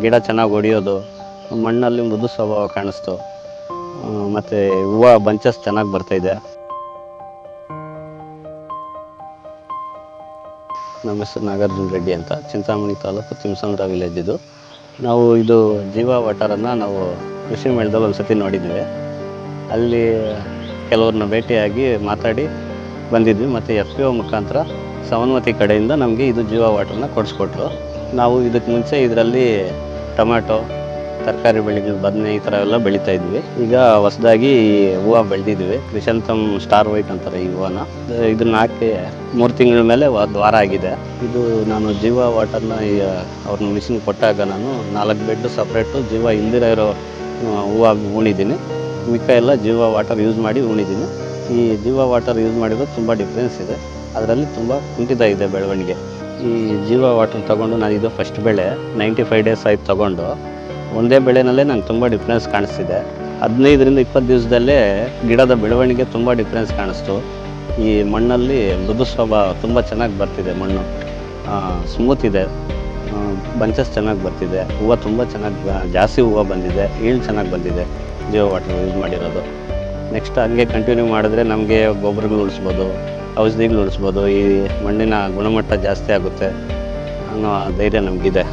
ಗಿಡ ಚೆನ್ನಾಗಿ ಹೊಡಿಯೋದು, ಮಣ್ಣಲ್ಲಿ ಮೃದು ಸ್ವಭಾವ ಕಾಣಿಸ್ತು. ಮತ್ತು ಹೂವು ಬಂಚಸ್ ಚೆನ್ನಾಗಿ ಬರ್ತಾಯಿದೆ. ನಮ್ಮ ಹೆಸರು ನಾಗಾರ್ಜುನ ರೆಡ್ಡಿ ಅಂತ, ಚಿಂತಾಮಣಿ ತಾಲೂಕು ತಿಮ್ಸಂದ್ರ ವಿಲೇಜ್ ಇದು. ನಾವು ಇದು ಜೀವ ವಾಟರನ್ನು ನಾವು ಕೃಷಿ ಮೇಳದಲ್ಲಿ ಒಂದು ಸತಿ ನೋಡಿದ್ವಿ. ಅಲ್ಲಿ ಕೆಲವ್ರನ್ನ ಭೇಟಿಯಾಗಿ ಮಾತಾಡಿ ಬಂದಿದ್ವಿ. ಮತ್ತು FPO ಮುಖಾಂತರ ಸವನ್ವತಿ ಕಡೆಯಿಂದ ನಮಗೆ ಇದು ಜೀವ ವಾಟರ್ನ ಕೊಡಿಸ್ಕೊಟ್ರು. ನಾವು ಇದಕ್ಕೆ ಮುಂಚೆ ಇದರಲ್ಲಿ ಟೊಮ್ಯಾಟೊ, ತರಕಾರಿ ಬೆಳೆಗಳು, ಬದನೆ ಈ ಥರ ಎಲ್ಲ ಬೆಳೀತಾ ಇದ್ವಿ. ಈಗ ಹೊಸದಾಗಿ ಹೂವು ಬೆಳೆದಿದ್ವಿ. ಕ್ರಿಸಂಥಮ್ ಸ್ಟಾರ್ ವೈಟ್ ಅಂತಾರೆ ಈ ಹೂವನ. ಇದನ್ನ ಹಾಕಿ 3 ತಿಂಗಳ ಮೇಲೆ ಒಂದು ವಾರ ಆಗಿದೆ. ಇದು ನಾನು ಜೀವ ವಾಟರ್ನ ಅವ್ರನ್ನ ಮಿಷಿನ್ ಕೊಟ್ಟಾಗ ನಾನು 4 ಬೆಡ್ ಸಪ್ರೇಟು ಜೀವ ಇಲ್ದಿರೋ ಹೂವು ಉಣಿದ್ದೀನಿ. ಮಿಕ್ಕ ಎಲ್ಲ ಜೀವ ವಾಟರ್ ಯೂಸ್ ಮಾಡಿ ಉಣಿದ್ದೀನಿ. ಈ ಜೀವ ವಾಟರ್ ಯೂಸ್ ಮಾಡಿರೋದು ತುಂಬ ಡಿಫ್ರೆನ್ಸ್ ಇದೆ. ಅದರಲ್ಲಿ ತುಂಬ ಕುಂಠಿತ ಇದೆ ಬೆಳವಣಿಗೆ. ಈ ಜೀವ ವಾಟರ್ ತೊಗೊಂಡು ನಾನು ಇದು ಫಸ್ಟ್ ಬೆಳೆ 95 ಡೇಸ್ ಆಯ್ತು ತೊಗೊಂಡು. ಒಂದೇ ಬೆಳೆನಲ್ಲೇ ನಂಗೆ ತುಂಬ ಡಿಫ್ರೆನ್ಸ್ ಕಾಣಿಸ್ತಿದೆ. 15ರಿಂದ 20 ದಿವಸದಲ್ಲೇ ಗಿಡದ ಬೆಳವಣಿಗೆ ತುಂಬ ಡಿಫ್ರೆನ್ಸ್ ಕಾಣಿಸ್ತು. ಈ ಮಣ್ಣಲ್ಲಿ ಮೃದು ಸ್ವಭಾವ ತುಂಬ ಚೆನ್ನಾಗಿ ಬರ್ತಿದೆ. ಮಣ್ಣು ಸ್ಮೂತ್ ಇದೆ, ಬಂಚಸ್ ಚೆನ್ನಾಗಿ ಬರ್ತಿದೆ. ಹೂವು ತುಂಬ ಚೆನ್ನಾಗಿ ಜಾಸ್ತಿ ಹೂವು ಬಂದಿದೆ, ಈಲ್ಡ್ ಚೆನ್ನಾಗಿ ಬಂದಿದೆ ಜೀವ ವಾಟರ್ ಯೂಸ್ ಮಾಡಿರೋದು. ನೆಕ್ಸ್ಟ್ ಹಂಗೆ ಕಂಟಿನ್ಯೂ ಮಾಡಿದ್ರೆ ನಮಗೆ ಗೊಬ್ಬರಗಳು ಉಳಿಸ್ಬೋದು, ಔಷಧಿಗಳು ಉಳಿಸ್ಬೋದು. ಈ ಮಣ್ಣಿನ ಗುಣಮಟ್ಟ ಜಾಸ್ತಿ ಆಗುತ್ತೆ ಅನ್ನೋ ಧೈರ್ಯ ನಮಗಿದೆ.